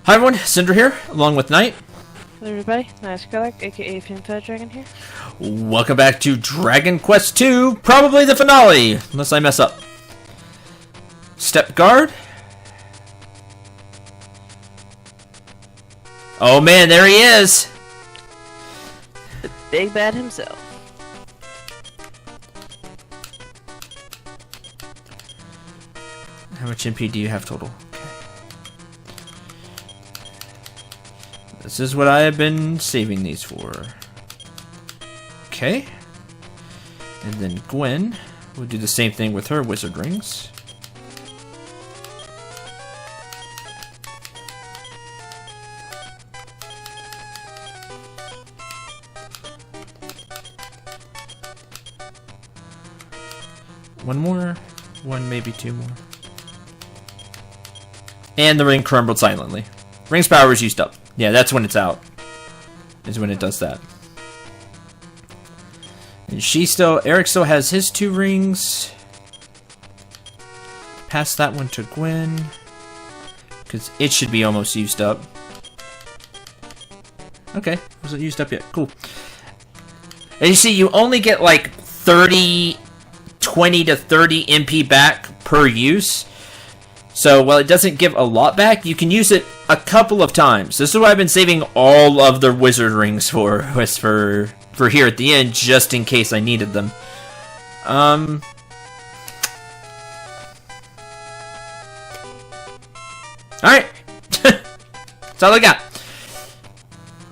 Hi everyone, Cendril here, along with Knight. Hello everybody, Nice Skylark, aka Pinfed Dragon here. Welcome back to Dragon Quest II, probably the finale, unless I mess up. Step guard. Oh man, there he is! The big bad himself. How much MP do you have total? This is what I have been saving these for. Okay. And then Gwen. We'll do the same thing with her wizard rings. One more. One, maybe two more. And the ring crumbled silently. Ring's power is used up. Yeah, that's when it's out. Is when it does that. And Eric still has his 2 rings. Pass that one to Gwen. Because it should be almost used up. Okay, wasn't used up yet. Cool. And you see, you only get like 20 to 30 MP back per use. So, while it doesn't give a lot back, you can use it a couple of times. This is what I've been saving all of the wizard rings for, was for here at the end, just in case I needed them. Alright. That's all I got.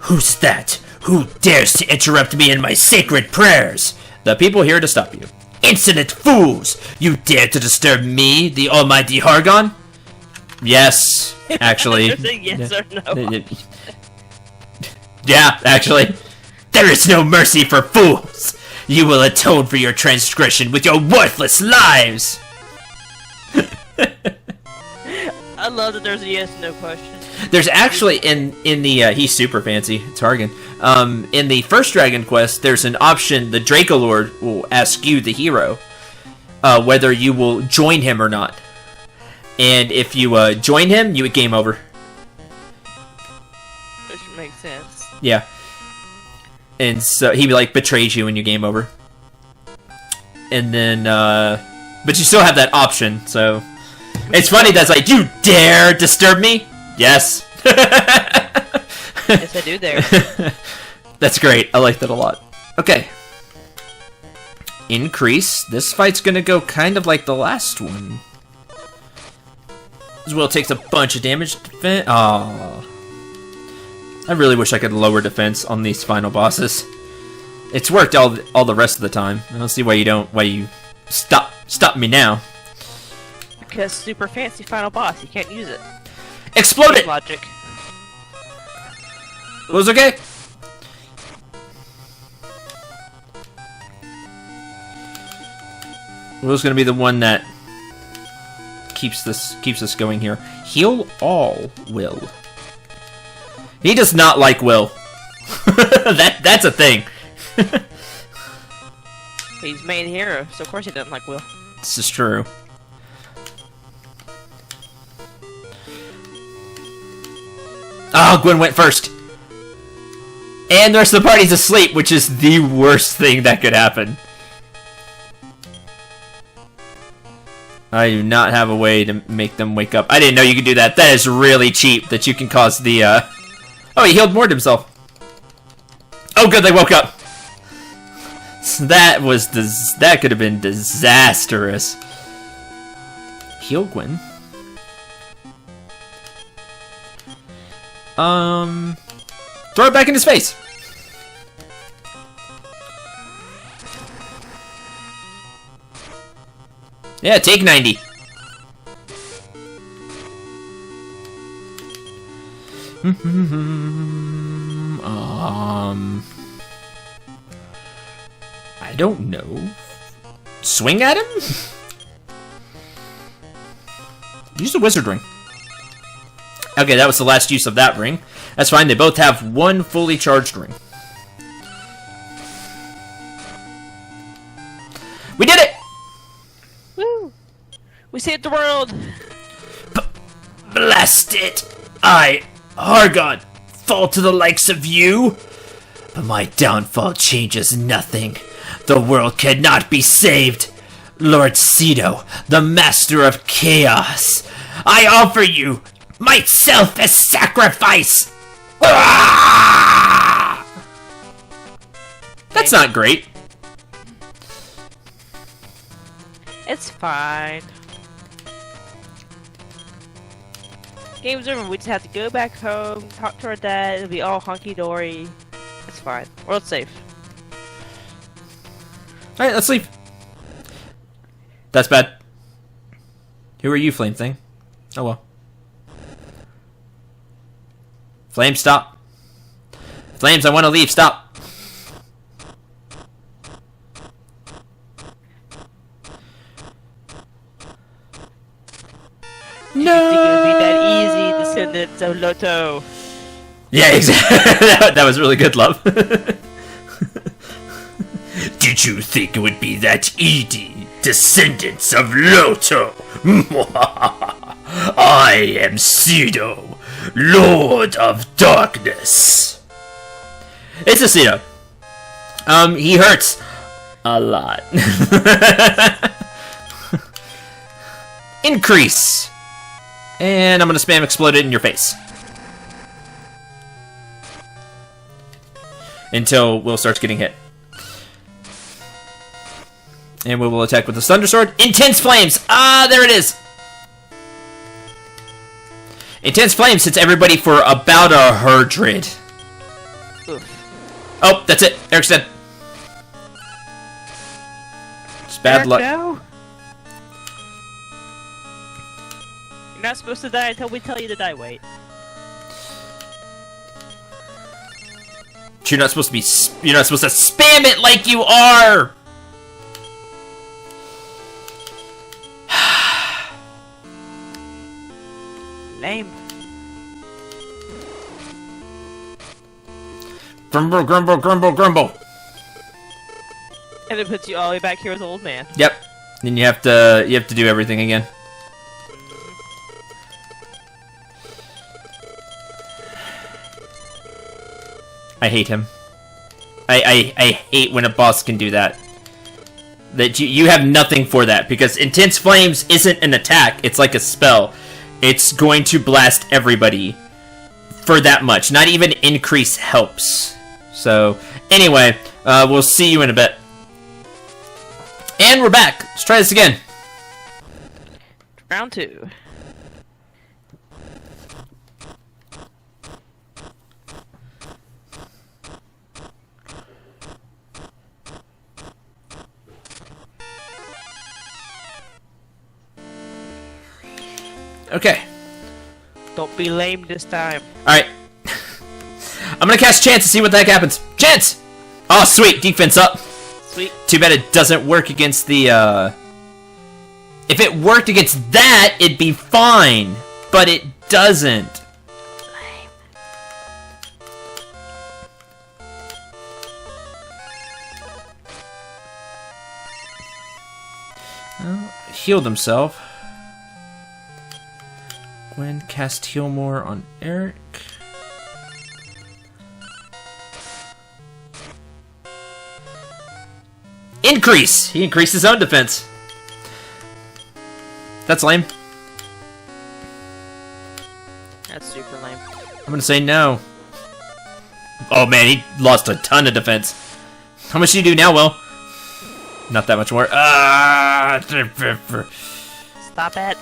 Who's that? Who dares to interrupt me in my sacred prayers? The people here to stop you. Insolent fools! You dare to disturb me, the almighty Hargon? Yes, actually. Yes or no? Yeah, actually. There is no mercy for fools! You will atone for your transgression with your worthless lives! I love that there's a yes no question. There's actually, in the, he's super fancy, it's Hargan. In the first Dragon Quest, there's an option, the Draco Lord will ask you, the hero, whether you will join him or not. And if you join him, you would game over. Which makes sense. Yeah. And so he like betrays you and you game over. And then, but you still have that option, so. It's funny that's like, you dare disturb me? Yes. Yes, I do there. That's great. I like that a lot. Okay. Increase. This fight's gonna go kind of like the last one. As well, takes a bunch of damage. Aww. I really wish I could lower defense on these final bosses. It's worked all the rest of the time. I don't see why you don't. Why you stop me now? Because super fancy final boss, you can't use it. Explode it! Logic. It was okay. Will's gonna be the one that keeps us going here. Heal all, Will. He does not like Will. That's a thing. He's main hero, so of course he doesn't like Will. This is true. Oh, Gwen went first. And the rest of the party's asleep, which is the worst thing that could happen. I do not have a way to make them wake up. I didn't know you could do that. That is really cheap, that you can cause the, Oh, he healed more to himself. Oh, good, they woke up. That was that could have been disastrous. Heal Gwen. Throw it back in his face. Yeah, take 90. I don't know. Swing at him? Use the wizard ring. Okay, that was the last use of that ring. That's fine, they both have one fully charged ring. We did it! Woo! We saved the world! Blast it! I Argon, fall to the likes of you? But my downfall changes nothing. The world cannot be saved. Lord Cedo, the master of chaos, I offer you myself as sacrifice! Ah! That's not great. It's fine. Game's over. We just have to go back home, talk to our dad. It'll be all hunky dory. It's fine. World's safe. All right, let's leave. That's bad. Who are you, Flame Thing? Oh well. Flame, stop. Flames, I want to leave. Stop. No. You think it would be that easy, descendants of Loto? Yeah, exactly. That was really good, love. Did you think it would be that easy, descendants of Loto? I am Cedo, Lord of Darkness. It's a Cedo. He hurts a lot. Increase. And I'm gonna spam explode it in your face. Until Will starts getting hit. And we will attack with the Thunder Sword. Intense Flames! Ah, there it is! Intense Flames hits everybody for about 100. Oh, that's it. Eric's dead. It's bad luck. No. You're not supposed to die until we tell you to die. Wait. You're not supposed to be. You're not supposed to spam it like you are. Lame. Grumble, grumble, grumble, grumble. And it puts you all the way back here as an old man. Yep. Then you have to do everything again. I hate him. I hate when a boss can do that. That you have nothing for that, because Intense Flames isn't an attack, it's like a spell. It's going to blast everybody for that much. Not even increase helps. So, anyway, we'll see you in a bit. And we're back. Let's try this again. Round 2. Okay. Don't be lame this time. Alright. I'm gonna cast Chance to see what the heck happens. Chance! Oh, sweet. Defense up. Sweet. Too bad it doesn't work against the, If it worked against that, it'd be fine. But it doesn't. Lame. Oh, healed himself. When cast heal more on Eric. Increase! He increased his own defense. That's lame. That's super lame. I'm gonna say no. Oh man, he lost a ton of defense. How much do you do now, Will? Not that much more. Stop it.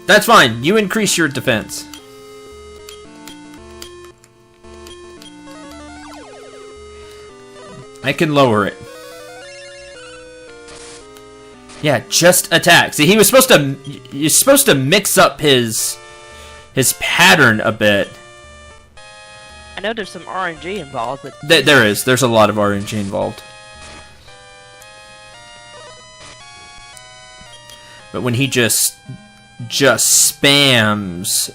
That's fine. You increase your defense. I can lower it. Yeah, just attack. See, he was supposed to. You're supposed to mix up his pattern a bit. I know there's some RNG involved, but There is. There's a lot of RNG involved. But when he just spams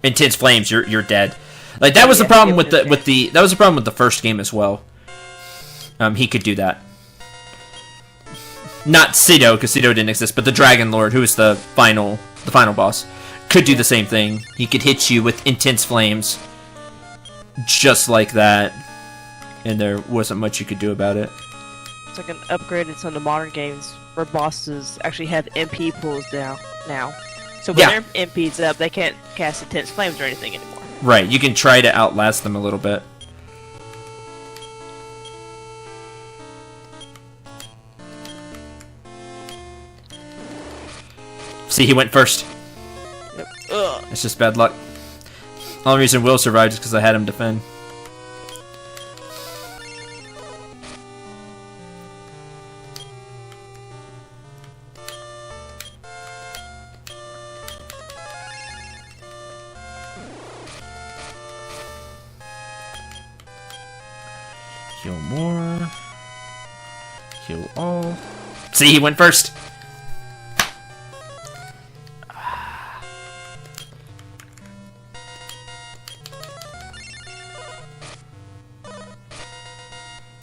Intense Flames, you're dead. Like that was the Yeah, problem give with it a the that was the problem with the first game as well. He could do that. Not Sido, because Sido didn't exist, but the Dragon Lord, who is the final boss, could do the same thing. He could hit you with intense flames, just like that, and there wasn't much you could do about it. It's like an upgrade in some of the modern games where bosses actually have MP pools now. So when their MP's up, they can't cast intense flames or anything anymore. Right, you can try to outlast them a little bit. See, he went first. Yep. Ugh. It's just bad luck. Only reason Will survived is because I had him defend. Heal more. Heal all. See, he went first.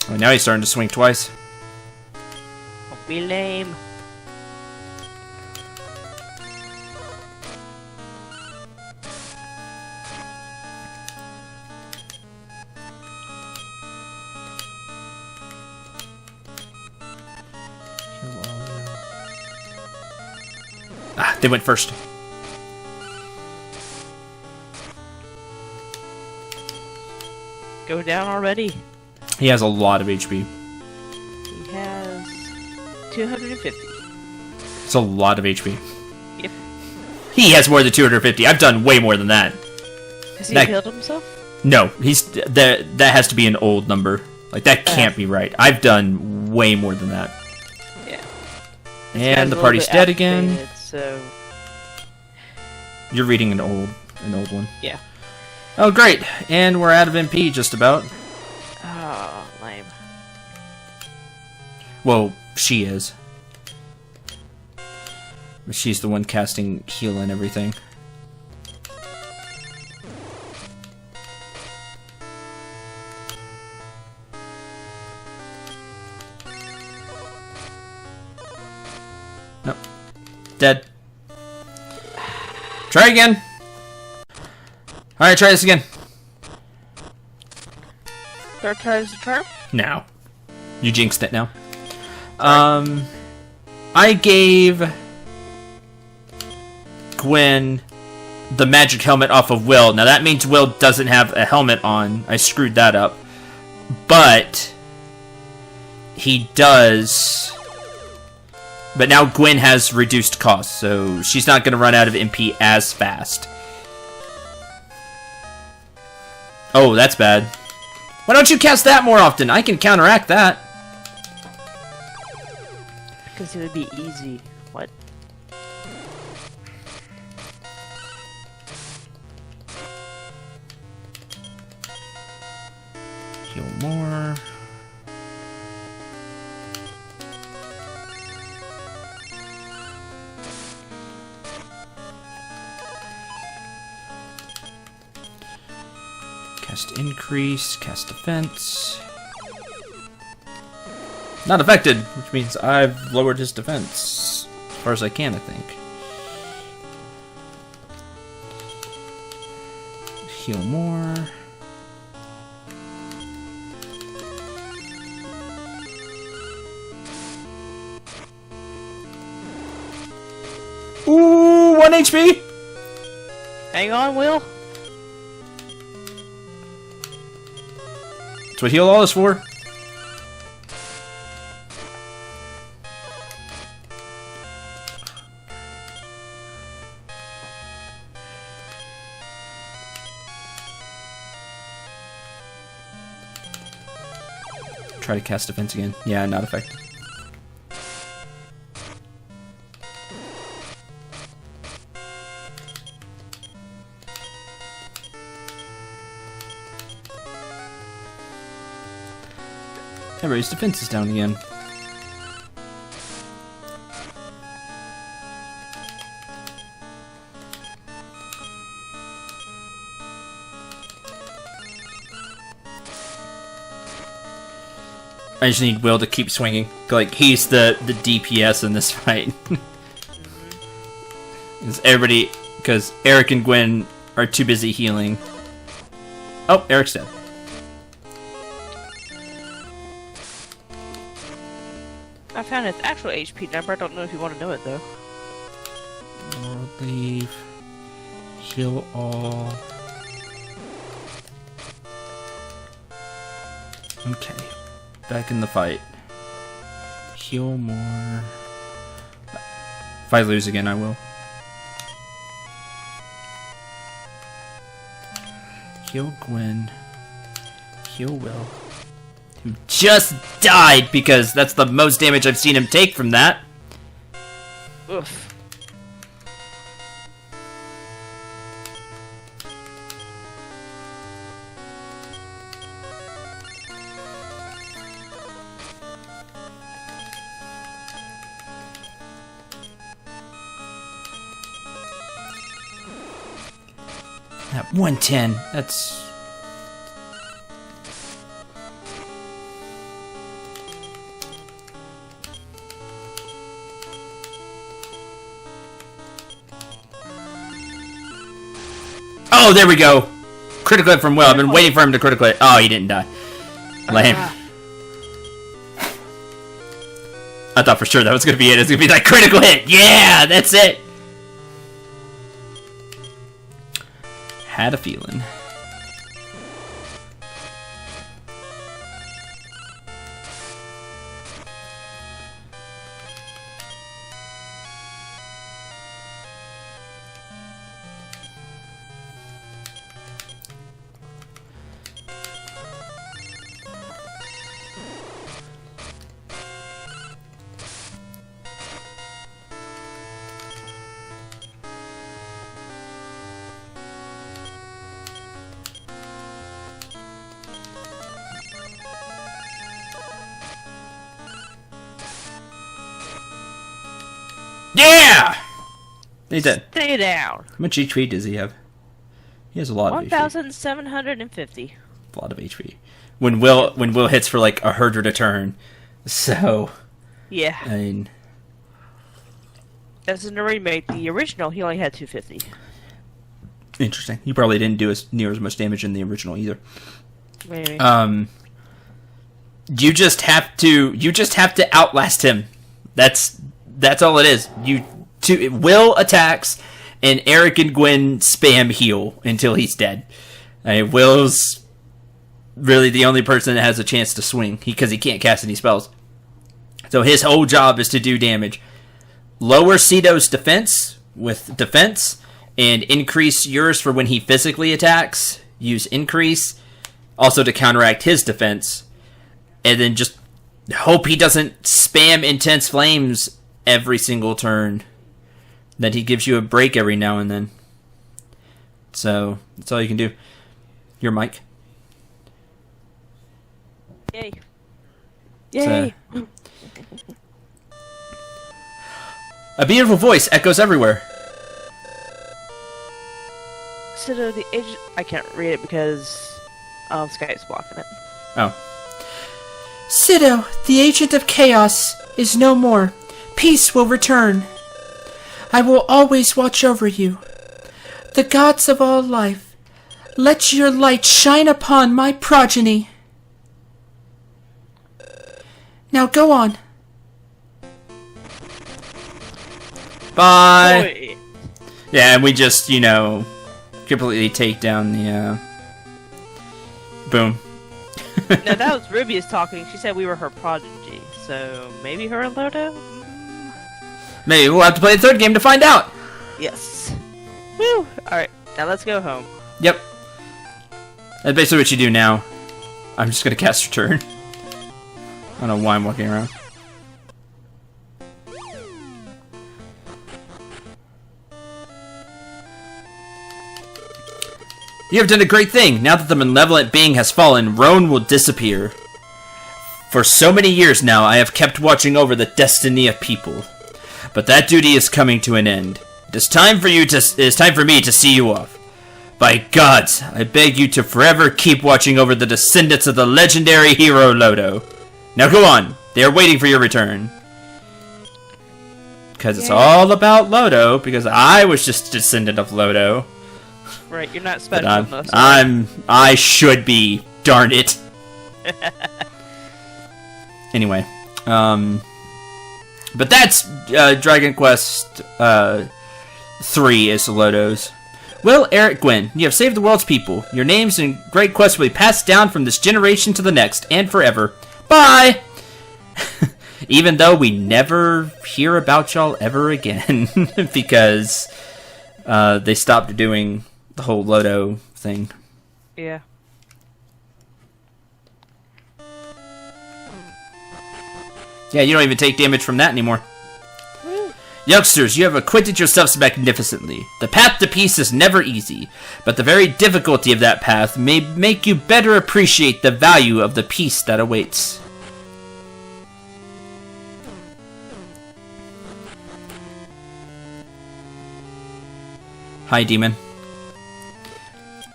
Oh, now he's starting to swing twice. Don't be lame. Ah, they went first. Go down already. He has a lot of HP. He has 250. It's a lot of HP. Yep. He has more than 250. I've done way more than that. Has he That- killed himself? No, he's that has to be an old number. Like that can't be right. I've done way more than that. Yeah. And the Guy's a party's little dead bit again. outdated, so You're reading an old one. yeah. Oh, great. And we're out of MP just about. Oh, lame. Well, she is. She's the one casting heal and everything. Nope. Dead. Try again. Alright, try this again. Third time's the charm? Now. You jinxed it now. I gave Gwen the magic helmet off of Will. Now that means Will doesn't have a helmet on. I screwed that up. But he does. But now Gwen has reduced cost, so she's not going to run out of MP as fast. Oh, that's bad. Why don't you cast that more often? I can counteract that. Because it would be easy. What? Heal more. Cast increase, cast defense. Not affected, which means I've lowered his defense as far as I can, I think. Heal more. Ooh, 1 HP! Hang on, Will. That's what heal all is for. Try to cast defense again. Yeah, not affected. Everybody's defense is down again. I just need Will to keep swinging. Like, he's the DPS in this fight. Because Eric and Gwen are too busy healing. Oh, Eric's dead. I found its actual HP number. I don't know if you want to know it, though. World leave. Heal all. Okay. Back in the fight. Heal more. If I lose again, I will. Heal Gwen. Heal Will. Who just died because that's the most damage I've seen him take from that. Oof. At 110, that's... Oh, there we go! Critical hit from Will. I've been waiting for him to critical hit. Oh, he didn't die. Lame. I thought for sure that was gonna be it. It's gonna be like critical hit! Yeah! That's it! Had a feeling. Yeah! He's dead. Stay down. How much HP does he have? He has a lot of HP. 1,750. A lot of HP. When Will hits for like 100 a turn. So... Yeah. I mean... As in the remake, the original, he only had 250. Interesting. He probably didn't do near as much damage in the original either. Maybe. You just have to outlast him. That's all it is. Will attacks, and Eric and Gwen spam heal until he's dead. Will's really the only person that has a chance to swing because he can't cast any spells. So his whole job is to do damage. Lower Cito's defense with defense, and increase yours for when he physically attacks. Use increase, also to counteract his defense, and then just hope he doesn't spam intense flames every single turn. That he gives you a break every now and then. So that's all you can do. Your mic. Yay! Yay! A beautiful voice echoes everywhere. Cito, the agent. I can't read it because Skype's blocking it. Oh. Cito, the agent of chaos, is no more. Peace will return. I will always watch over you. The gods of all life, let your light shine upon my progeny. Now go on. Bye. Boy. Yeah, and we just, completely take down the, boom. No, that was Rubius talking. She said we were her prodigy, so maybe her and Lodo? Maybe we'll have to play the third game to find out. Yes. Woo! Alright, now let's go home. Yep. That's basically what you do now. I'm just gonna cast Return. I don't know why I'm walking around. You have done a great thing. Now that the malevolent being has fallen, Roan will disappear. For so many years now, I have kept watching over the destiny of people. But that duty is coming to an end. It is time for me to see you off. By gods, I beg you to forever keep watching over the descendants of the legendary hero Lodo. Now go on. They are waiting for your return. Because it's all about Lodo, because I was just a descendant of Lodo. Right, you're not special enough. I should be, darn it. Anyway, but that's Dragon Quest 3 is Lodo's. Well, Eric Gwyn, you have saved the world's people. Your names and great quests will be passed down from this generation to the next, and forever. Bye! Even though we never hear about y'all ever again, because they stopped doing the whole Lodo thing. Yeah. Yeah, you don't even take damage from that anymore. Youngsters, you have acquitted yourselves magnificently. The path to peace is never easy, but the very difficulty of that path may make you better appreciate the value of the peace that awaits. Hi, demon.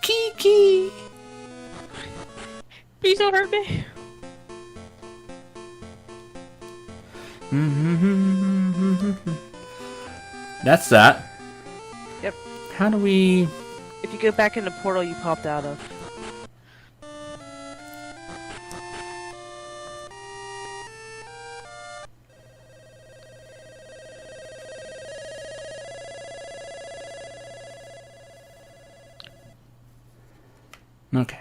Kiki! Please don't hurt me. That's that. Yep. How do we... If you go back in the portal you popped out of. Okay.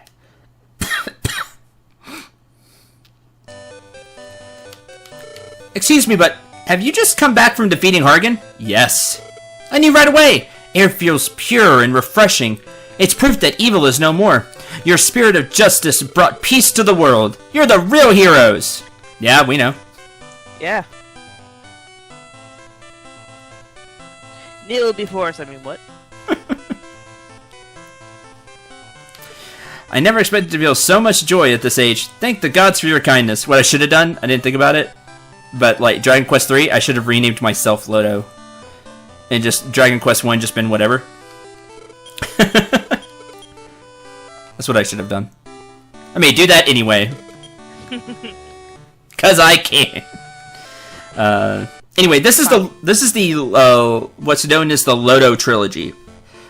Excuse me, but have you just come back from defeating Hargan? Yes. I knew right away. Air feels pure and refreshing. It's proof that evil is no more. Your spirit of justice brought peace to the world. You're the real heroes. Yeah, we know. Yeah. Kneel before us, I mean, what? I never expected to feel so much joy at this age. Thank the gods for your kindness. What I should have done, I didn't think about it. But, like, Dragon Quest 3, I should have renamed myself Lodo. And just Dragon Quest 1 just been whatever. That's what I should have done. I mean, do that anyway. Cause I can. Anyway, this is the what's known as the Lodo trilogy.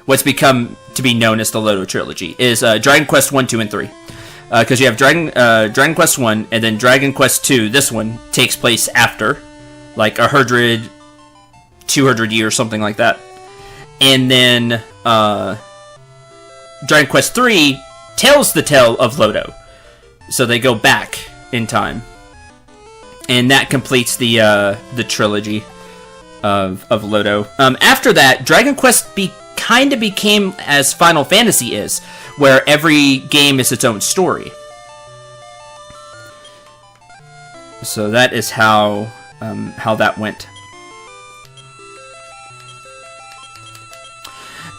What's become to be known as the Lodo trilogy is Dragon Quest 1, 2, and 3. Because you have Dragon Quest 1 and then Dragon Quest 2. This one takes place after, like 100, 200 years, something like that. And then Dragon Quest 3 tells the tale of Lodo. So they go back in time. And that completes the trilogy of Lodo. After that, Dragon Quest kind of became as Final Fantasy is, where every game is its own story. So that is how that went.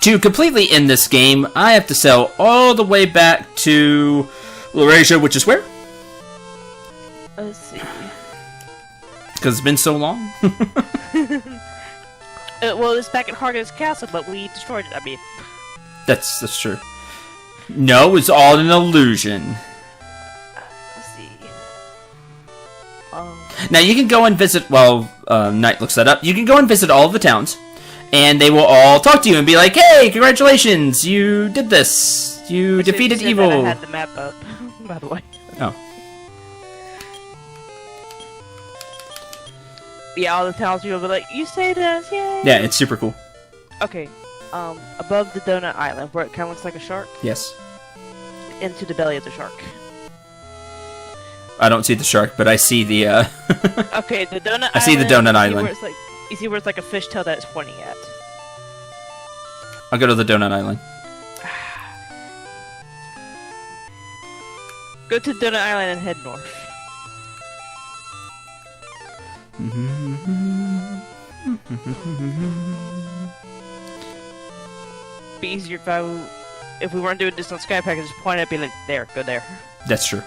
To completely end this game, I have to sail all the way back to Laurasia, which is where? Let's see. Because it's been so long. Well, it's back at Hargan's castle, but we destroyed it. I mean, that's true. No, it's all an illusion. let's see. Now you can go and visit. While Knight looks that up, you can go and visit all of the towns, and they will all talk to you and be like, "Hey, congratulations! You did this. You defeated evil." I had the map up, by the way. Oh. Yeah, all the towns people will be like, "You saved us, yay!" Yeah, it's super cool. Okay, above the Donut Island, where it kind of looks like a shark, Yes. into the belly of the shark. I don't see the shark, but I see the. Okay, the Donut Island. I see the Donut Island. You see where it's like a fishtail that it's pointing at. I'll go to the Donut Island. Go to Donut Island and head north. Be easier if we weren't doing this on Skype, I could just point at it and be like, there, go there. That's true.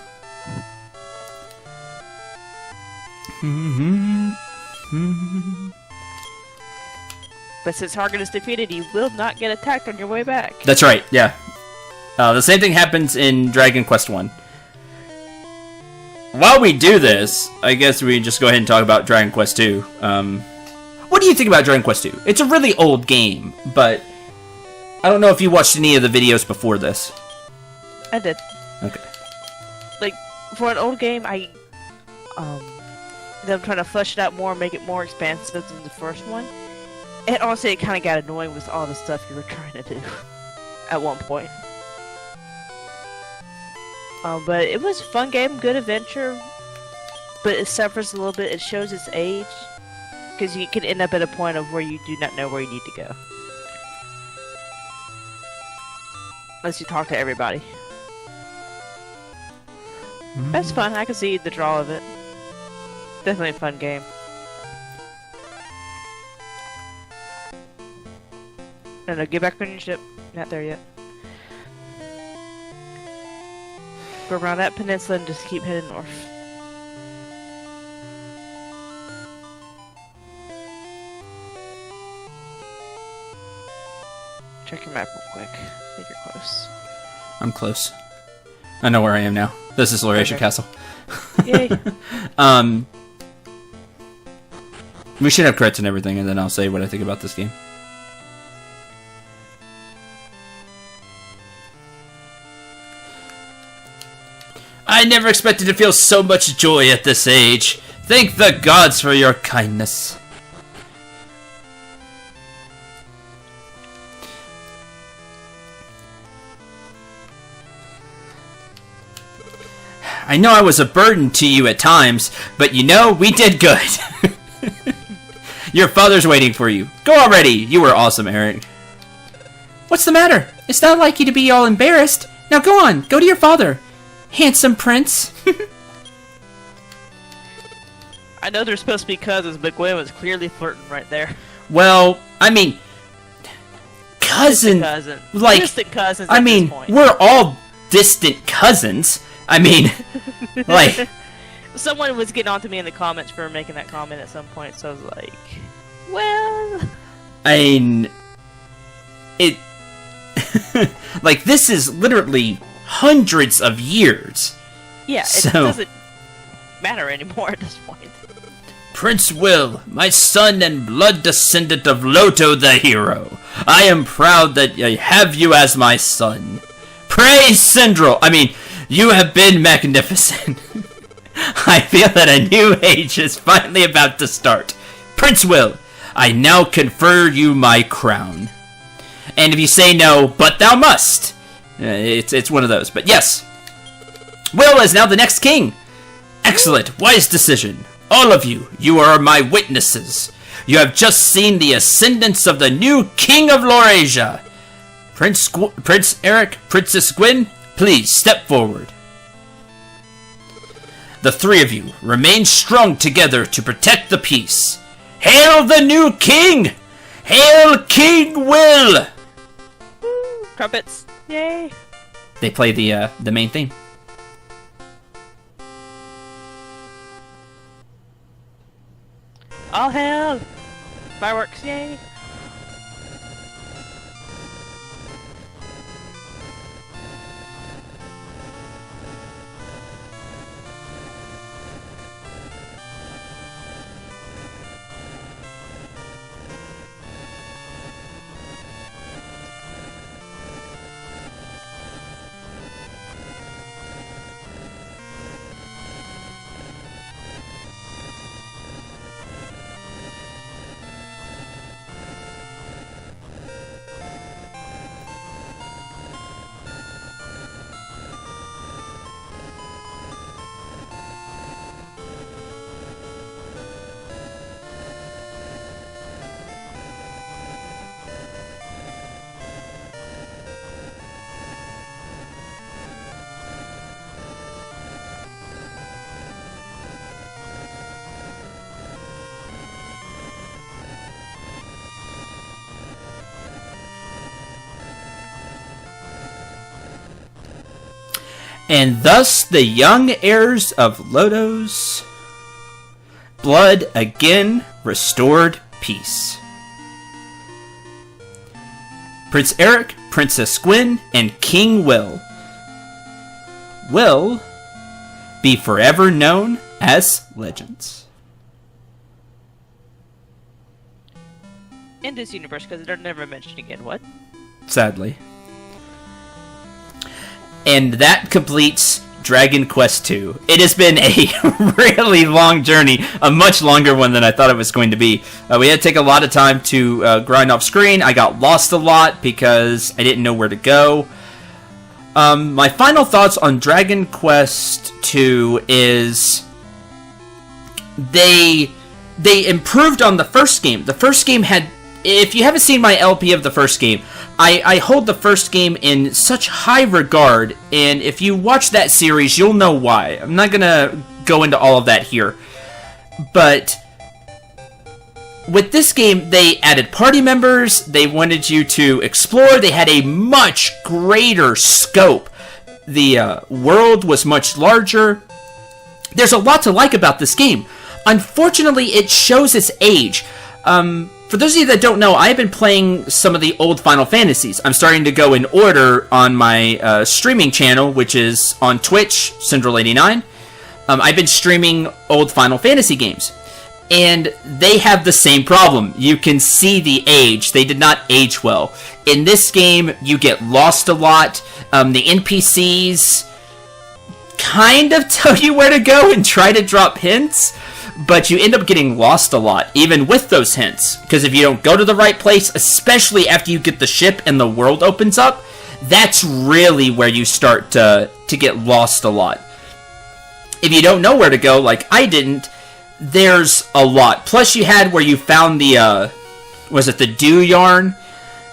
But since Hargan is defeated, you will not get attacked on your way back. That's right, yeah. The same thing happens in Dragon Quest 1. while we do this, I guess we just go ahead and talk about Dragon Quest II. What do you think about Dragon Quest II? It's a really old game, but I don't know if you watched any of the videos before this. I did. Okay. Like, for an old game, I'm trying to flesh it out more, make it more expansive than the first one. And honestly, it kind of got annoying with all the stuff you were trying to do at one point. But it was a fun game, good adventure, but it suffers a little bit. It shows its age, because you can end up at a point of where you do not know where you need to go. Unless you talk to everybody. That's fun, I can see the draw of it. Definitely a fun game. No, get back on your ship. Not there yet. Go around that peninsula and just keep heading north. Check your map real quick. I think you're close. I'm close. I know where I am now. This is Laurasia Castle. Yay. We should have credits and everything, and then I'll say what I think about this game. I never expected to feel so much joy at this age. Thank the gods for your kindness. I know I was a burden to you at times, but you know, we did good. Your father's waiting for you. Go already. You were awesome, Eric. What's the matter? It's not like you to be all embarrassed. Now go on. Go to your father. Handsome prince. I know they're supposed to be cousins, but Gwen was clearly flirting right there. Well, I mean, cousin. Like, distant cousins. I mean, we're all distant cousins. I mean, like, someone was getting on to me in the comments for making that comment at some point, so I was like, well, I mean, it, like, this is literally hundreds of years. Yeah, it doesn't matter anymore at this point. Prince Will, my son and blood descendant of Loto the hero, I am proud that I have you as my son. Praise Cendril! I mean, you have been magnificent. I feel that a new age is finally about to start. Prince Will, I now confer you my crown. And if you say no, but thou must. It's one of those, but yes. Will is now the next king. Excellent, wise decision. All of you, you are my witnesses. You have just seen the ascendance of the new king of Laurasia. Prince Eric, Princess Gwen, please step forward. The three of you remain strong together to protect the peace. Hail the new king! Hail King Will! Woo, trumpets! Yay! They play the main theme. All hail! Fireworks! Yay! And thus the young heirs of Lodo's blood again restored peace. Prince Eric, Princess Gwen, and King Will be forever known as legends. In this universe, because they're never mentioned again. What? Sadly. And that completes Dragon Quest II. It has been a really long journey, a much longer one than I thought it was going to be. We had to take a lot of time to grind off screen. I got lost a lot because I didn't know where to go. My final thoughts on Dragon Quest II is they improved on the first game. The first game had, if you haven't seen my LP of the first game, I hold the first game in such high regard, and if you watch that series, you'll know why. I'm not going to go into all of that here. But with this game, they added party members, they wanted you to explore, they had a much greater scope. The world was much larger. There's a lot to like about this game. Unfortunately, it shows its age. For those of you that don't know, I've been playing some of the old Final Fantasies. I'm starting to go in order on my streaming channel, which is on Twitch, Cendril89. I've been streaming old Final Fantasy games. And they have the same problem. You can see the age. They did not age well. In this game, you get lost a lot. The NPCs kind of tell you where to go and try to drop hints, but you end up getting lost a lot, even with those hints. Because if you don't go to the right place, especially after you get the ship and the world opens up, that's really where you start to get lost a lot. If you don't know where to go, like I didn't, there's a lot. Plus you had where you found the, was it the dew yarn?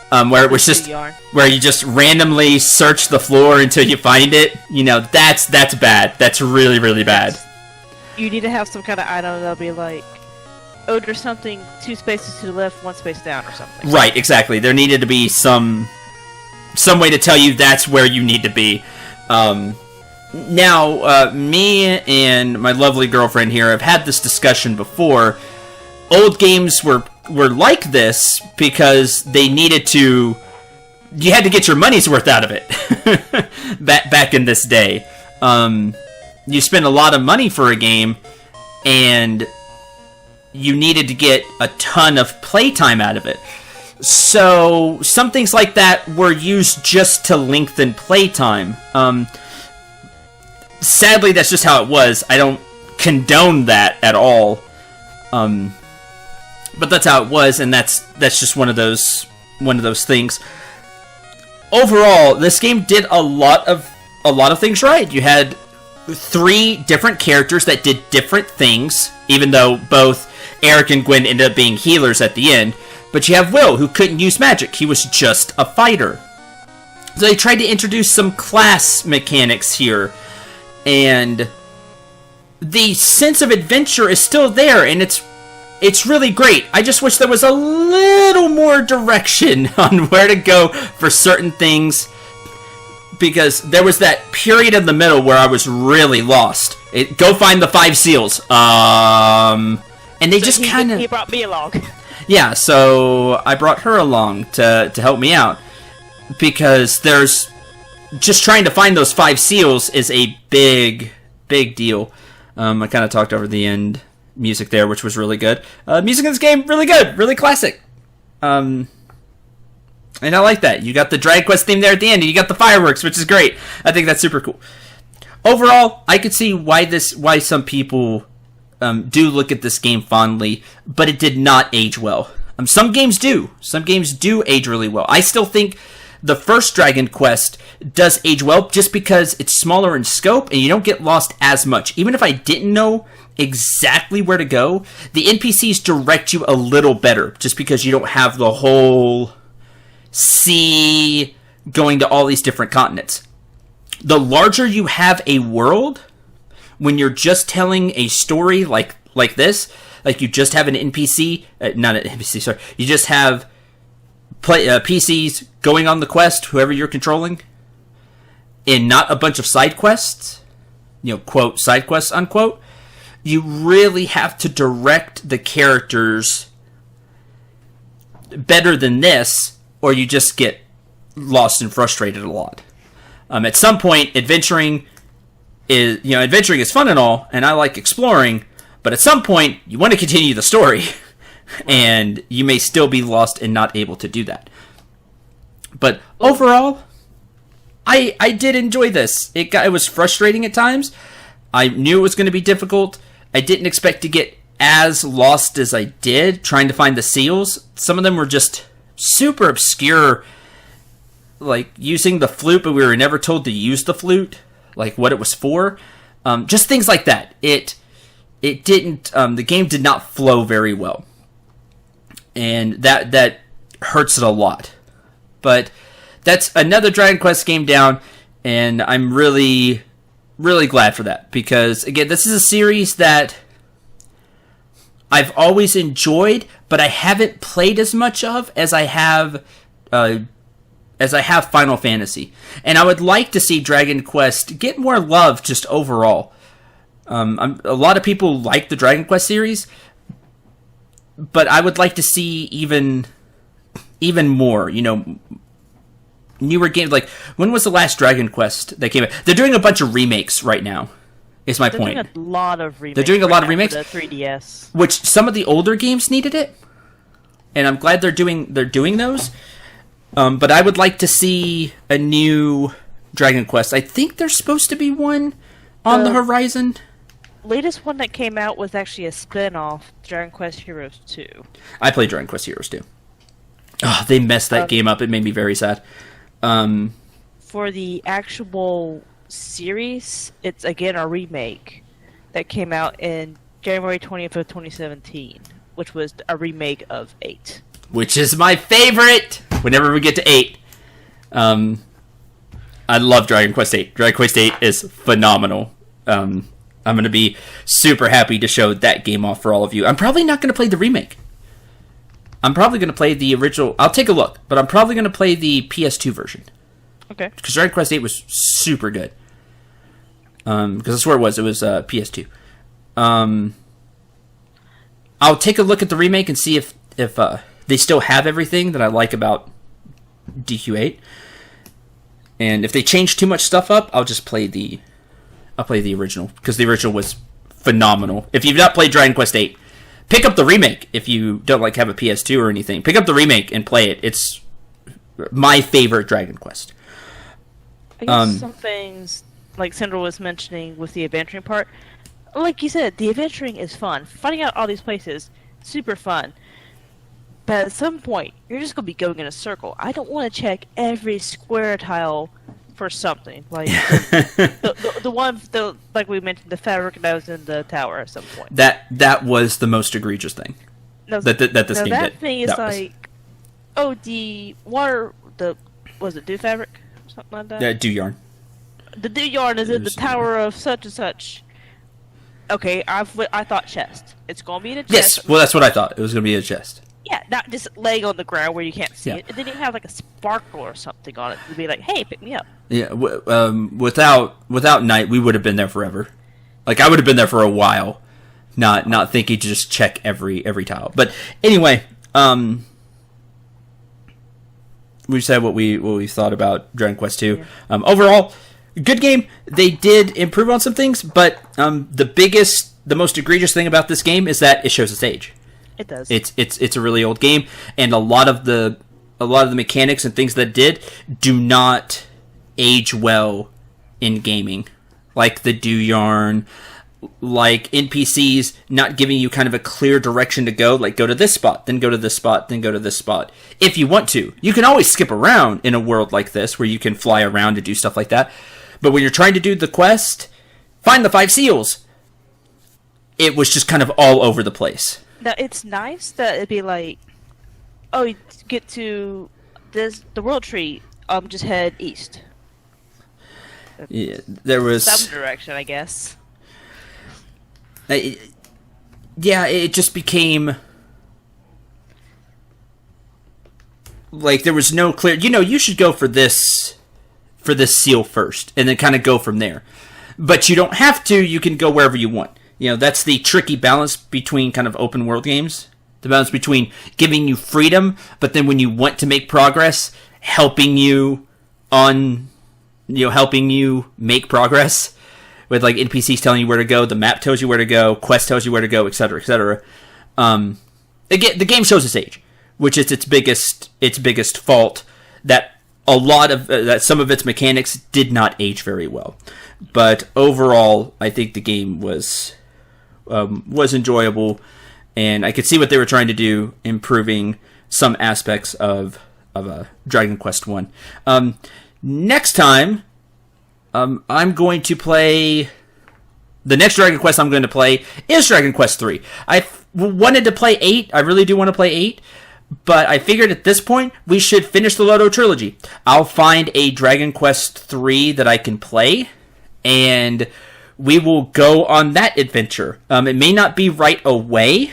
Where it was just, where you just randomly search the floor until you find it. You know, that's bad. That's really, really bad. You need to have some kind of item that'll be like, oh, there's something 2 spaces to the left, 1 space down, or something. Right, exactly. There needed to be some way to tell you that's where you need to be. Now, me and my lovely girlfriend here have had this discussion before. Old games were like this because they needed to... You had to get your money's worth out of it back in this day. You spend a lot of money for a game, and you needed to get a ton of playtime out of it. So, some things like that were used just to lengthen playtime. Sadly, that's just how it was. I don't condone that at all. But that's how it was, and that's just one of those things. Overall, this game did a lot of things right. You had 3 different characters that did different things, even though both Eric and Gwen ended up being healers at the end. But you have Will, who couldn't use magic. He was just a fighter. So they tried to introduce some class mechanics here. And the sense of adventure is still there, and it's really great. I just wish there was a little more direction on where to go for certain things, because there was that period in the middle where I was really lost. Go find the 5 seals. And they just kind of... He brought me along. Yeah, so I brought her along to help me out, because there's... Just trying to find those 5 seals is a big deal. I kind of talked over the end music there, which was really good. Music in this game, really good, really classic. And I like that. You got the Dragon Quest theme there at the end, and you got the fireworks, which is great. I think that's super cool. Overall, I could see why some people do look at this game fondly, but it did not age well. Some games do. Some games do age really well. I still think the first Dragon Quest does age well just because it's smaller in scope and you don't get lost as much. Even if I didn't know exactly where to go, the NPCs direct you a little better just because you don't have the whole sea going to all these different continents. The larger you have a world, when you're just telling a story like this, like you just have an NPC, not an NPC, sorry, you just have PCs going on the quest, whoever you're controlling, and not a bunch of side quests, quote, side quests, unquote, you really have to direct the characters better than this, or you just get lost and frustrated a lot. At some point, adventuring is, adventuring is fun and all, and I like exploring, but at some point, you want to continue the story, and you may still be lost and not able to do that. But overall, I did enjoy this. It was frustrating at times. I knew it was going to be difficult. I didn't expect to get as lost as I did trying to find the seals. Some of them were just super obscure, like using the flute, but we were never told to use the flute, like what it was for. Just things like that. It didn't. The game did not flow very well, and that hurts it a lot. But that's another Dragon Quest game down, and I'm really, really glad for that, because again, this is a series that I've always enjoyed, but I haven't played as much of as I have Final Fantasy. And I would like to see Dragon Quest get more love just overall. A lot of people like the Dragon Quest series, but I would like to see even more, newer games. Like, when was the last Dragon Quest that came out? They're doing a bunch of remakes right now, is my point. They're doing a lot of remakes. They're doing a lot of remakes? For the 3DS. Which, some of the older games needed it, and I'm glad they're doing those. But I would like to see a new Dragon Quest. I think there's supposed to be one on the horizon. Latest one that came out was actually a spin-off, Dragon Quest Heroes 2. I played Dragon Quest Heroes 2. Oh, they messed that game up. It made me very sad. For the actual series, it's again a remake that came out in January 20th of 2017, which was a remake of 8. Which is my favorite whenever we get to 8. I love Dragon Quest 8. Dragon Quest 8 is phenomenal. I'm going to be super happy to show that game off for all of you. I'm probably not going to play the remake. I'm probably going to play the original. I'll take a look, but I'm probably going to play the PS2 version. Okay. Because Dragon Quest 8 was super good. Because that's where it was. It was PS2. I'll take a look at the remake and see if they still have everything that I like about DQ8. And if they change too much stuff up, I'll play the original, because the original was phenomenal. If you've not played Dragon Quest 8, pick up the remake. If you don't have a PS2 or anything, pick up the remake and play it. It's my favorite Dragon Quest. I guess some things, like Cendril was mentioning with the adventuring part, like you said, the adventuring is fun. Finding out all these places, super fun. But at some point, you're just going to be going in a circle. I don't want to check every square tile for something. Like the one, like we mentioned, the fabric that was in the tower at some point. That was the most egregious thing that this game did. That thing is the water, was it dew fabric? Something like that? Yeah, dew yarn. The dew yarn is in the tower of such and such. Okay, I thought chest. It's going to be in a chest. Yes, well, that's what I thought. It was going to be a chest. Yeah, not just laying on the ground where you can't see it. It didn't even have a sparkle or something on it to be like, hey, pick me up. Yeah, without night, we would have been there forever. Like, I would have been there for a while, not thinking to just check every tile. But anyway, we said what we thought about Dragon Quest 2. Yeah. Overall, good game. They did improve on some things, but the most egregious thing about this game is that it shows its age. It does. It's a really old game, and a lot of the mechanics and things that do not age well in gaming, like the dew yarn, like NPCs not giving you kind of a clear direction to go, like go to this spot, then go to this spot, then go to this spot. If you want to, you can always skip around in a world like this where you can fly around and do stuff like that. But when you're trying to do the quest, find the 5 seals, it was just kind of all over the place. Now, it's nice that it'd be like, oh, you get to the world tree, just head east. Yeah, there was some direction, I guess. It just became like there was no clear. You should go for this seal first, and then kind of go from there. But you don't have to. You can go wherever you want. That's the tricky balance between kind of open world games. The balance between giving you freedom, but then when you want to make progress, helping you make progress, with like NPCs telling you where to go, the map tells you where to go, quest tells you where to go, etc., etc. The game shows its age, which is its biggest fault. That that some of its mechanics did not age very well, but overall, I think the game was enjoyable, and I could see what they were trying to do, improving some aspects of Dragon Quest 1. Next time, I'm going to play... The next Dragon Quest I'm going to play is Dragon Quest 3. I wanted to play 8. I really do want to play 8. But I figured at this point, we should finish the Loto Trilogy. I'll find a Dragon Quest 3 that I can play, and we will go on that adventure. It may not be right away,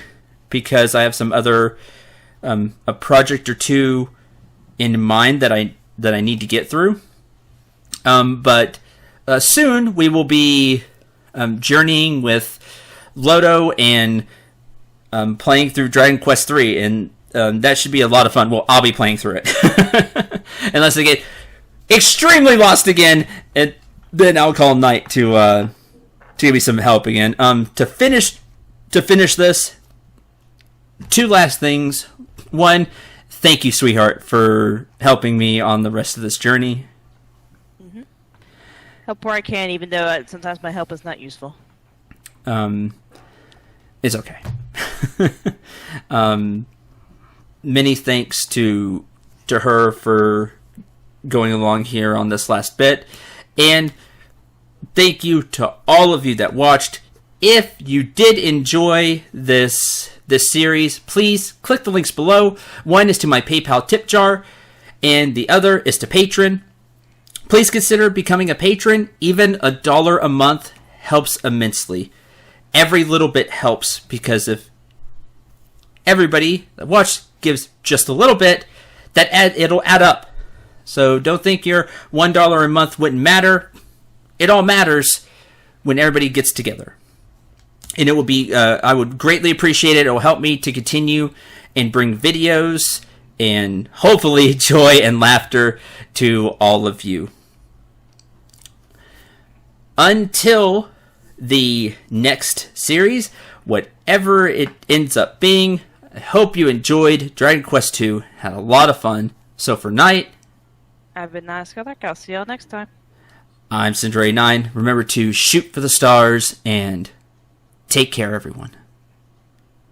because I have some other... a project or two in mind that I need to get through. But soon we will be journeying with Loto and playing through Dragon Quest 3, and that should be a lot of fun. Well, I'll be playing through it. Unless I get extremely lost again, and then I'll call Knight to give me some help again. To finish this, 2 last things. 1, thank you, sweetheart, for helping me on the rest of this journey. Mm-hmm. Help where I can, even though sometimes my help is not useful. It's okay. Many thanks to her for going along here on this last bit, and thank you to all of you that watched. If you did enjoy this series, please click the links below. One is to my PayPal tip jar, and the other is to Patreon. Please consider becoming a patron. Even $1 a month helps immensely. Every little bit helps, because if everybody that watched gives just a little bit, it'll add up. So don't think your $1 a month wouldn't matter. It all matters when everybody gets together. And it will be, I would greatly appreciate it. It will help me to continue and bring videos and hopefully joy and laughter to all of you. Until the next series, whatever it ends up being, I hope you enjoyed Dragon Quest 2. Had a lot of fun. So for Knight, I've been nice. I'll see y'all next time. I'm Cendril 9. Remember to shoot for the stars and take care, everyone.